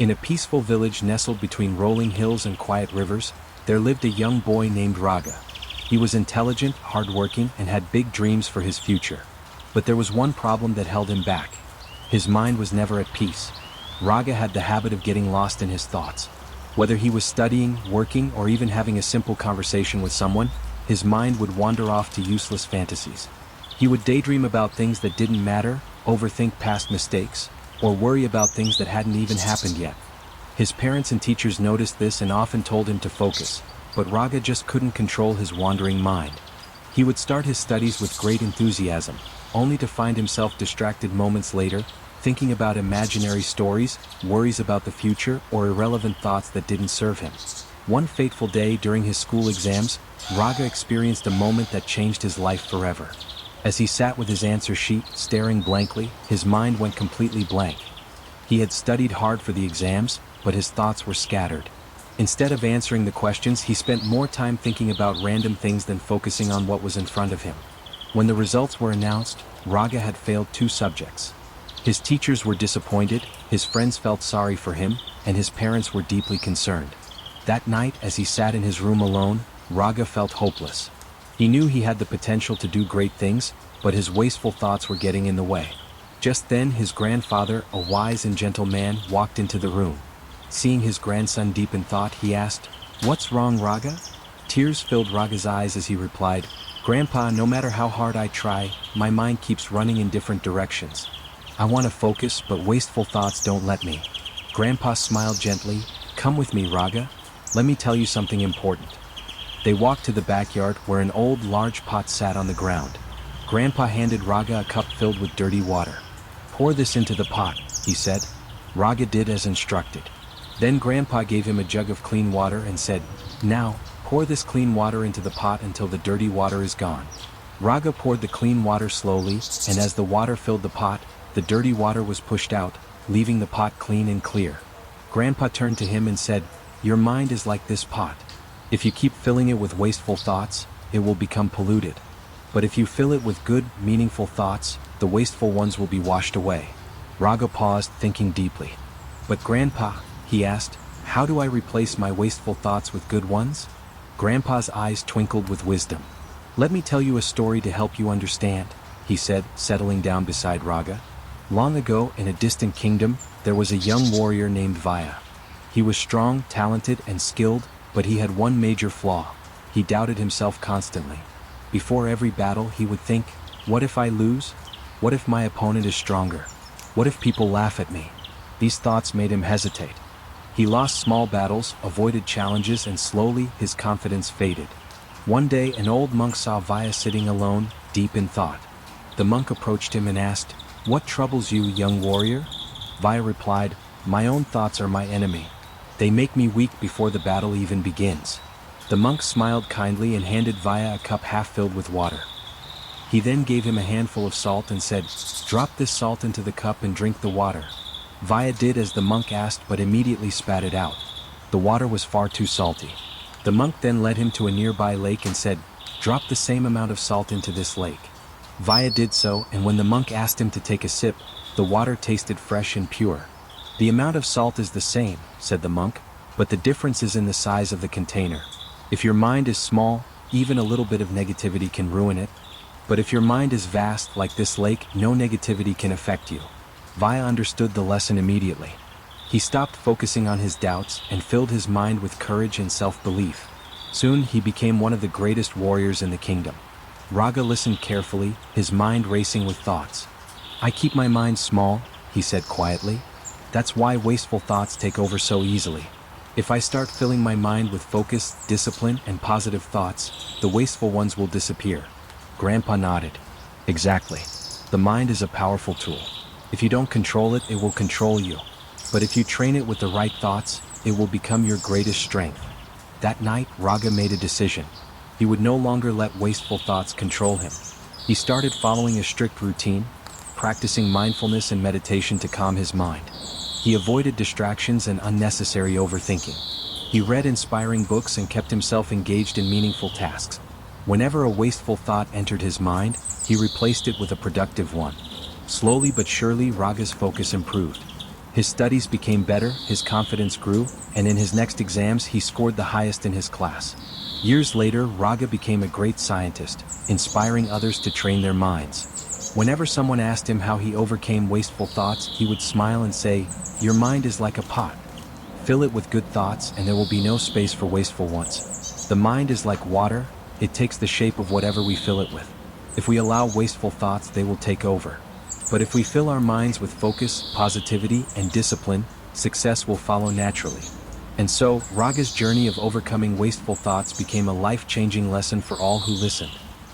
In a peaceful village nestled between rolling hills and quiet rivers, there lived a young boy named Raga. He was intelligent, hardworking, and had big dreams for his future. But there was one problem that held him back. His mind was never at peace. Raga had the habit of getting lost in his thoughts. Whether he was studying, working, or even having a simple conversation with someone, his mind would wander off to useless fantasies. He would daydream about things that didn't matter, overthink past mistakes, or worry about things that hadn't even happened yet. His parents and teachers noticed this and often told him to focus, but Raga just couldn't control his wandering mind. He would start his studies with great enthusiasm, only to find himself distracted moments later, thinking about imaginary stories, worries about the future, or irrelevant thoughts that didn't serve him. One fateful day during his school exams, Raga experienced a moment that changed his life forever. As he sat with his answer sheet, staring blankly, his mind went completely blank. He had studied hard for the exams, but his thoughts were scattered. Instead of answering the questions, he spent more time thinking about random things than focusing on what was in front of him. When the results were announced, Raga had failed 2 subjects. His teachers were disappointed, his friends felt sorry for him, and his parents were deeply concerned. That night, as he sat in his room alone, Raga felt hopeless. He knew he had the potential to do great things, but his wasteful thoughts were getting in the way. Just then, his grandfather, a wise and gentle man, walked into the room. Seeing his grandson deep in thought, he asked, "What's wrong, Raga?" Tears filled Raga's eyes as he replied, "Grandpa, no matter how hard I try, my mind keeps running in different directions. I want to focus, but wasteful thoughts don't let me." Grandpa smiled gently. "Come with me, Raga. Let me tell you something important." They walked to the backyard where an old large pot sat on the ground. Grandpa handed Raga a cup filled with dirty water. "Pour this into the pot," he said. Raga did as instructed. Then Grandpa gave him a jug of clean water and said, "Now, pour this clean water into the pot until the dirty water is gone." Raga poured the clean water slowly, and as the water filled the pot, the dirty water was pushed out, leaving the pot clean and clear. Grandpa turned to him and said, "Your mind is like this pot. If you keep filling it with wasteful thoughts, it will become polluted. But if you fill it with good, meaningful thoughts, the wasteful ones will be washed away." Raga paused, thinking deeply. "But Grandpa," he asked, "how do I replace my wasteful thoughts with good ones?" Grandpa's eyes twinkled with wisdom. "Let me tell you a story to help you understand," he said, settling down beside Raga. Long ago, in a distant kingdom, there was a young warrior named Vaya. He was strong, talented, and skilled, but he had one major flaw. He doubted himself constantly. Before every battle, he would think, "What if I lose? What if my opponent is stronger? What if people laugh at me?" These thoughts made him hesitate. He lost small battles, avoided challenges, and slowly his confidence faded. One day, an old monk saw Vaya sitting alone, deep in thought. The monk approached him and asked, "What troubles you, young warrior?" Vaya replied, "My own thoughts are my enemy. They make me weak before the battle even begins." The monk smiled kindly and handed Vaya a cup half filled with water. He then gave him a handful of salt and said, "Drop this salt into the cup and drink the water." Vaya did as the monk asked but immediately spat it out. The water was far too salty. The monk then led him to a nearby lake and said, "Drop the same amount of salt into this lake." Vaya did so, and when the monk asked him to take a sip, the water tasted fresh and pure. "The amount of salt is the same," said the monk, "but the difference is in the size of the container. If your mind is small, even a little bit of negativity can ruin it. But if your mind is vast, like this lake, no negativity can affect you." Vaya understood the lesson immediately. He stopped focusing on his doubts and filled his mind with courage and self-belief. Soon he became one of the greatest warriors in the kingdom. Raga listened carefully, his mind racing with thoughts. "I keep my mind small," he said quietly. "That's why wasteful thoughts take over so easily. If I start filling my mind with focus, discipline, and positive thoughts, the wasteful ones will disappear." Grandpa nodded. "Exactly. The mind is a powerful tool. If you don't control it, it will control you. But if you train it with the right thoughts, it will become your greatest strength." That night, Raga made a decision. He would no longer let wasteful thoughts control him. He started following a strict routine, practicing mindfulness and meditation to calm his mind. He avoided distractions and unnecessary overthinking. He read inspiring books and kept himself engaged in meaningful tasks. Whenever a wasteful thought entered his mind, he replaced it with a productive one. Slowly but surely, Raga's focus improved. His studies became better, his confidence grew, and in his next exams he scored the highest in his class. Years later, Raga became a great scientist, inspiring others to train their minds. Whenever someone asked him how he overcame wasteful thoughts, he would smile and say, "Your mind is like a pot. Fill it with good thoughts and there will be no space for wasteful ones. The mind is like water, it takes the shape of whatever we fill it with. If we allow wasteful thoughts, they will take over. But if we fill our minds with focus, positivity, and discipline, success will follow naturally." And so, Raga's journey of overcoming wasteful thoughts became a life-changing lesson for all who listened.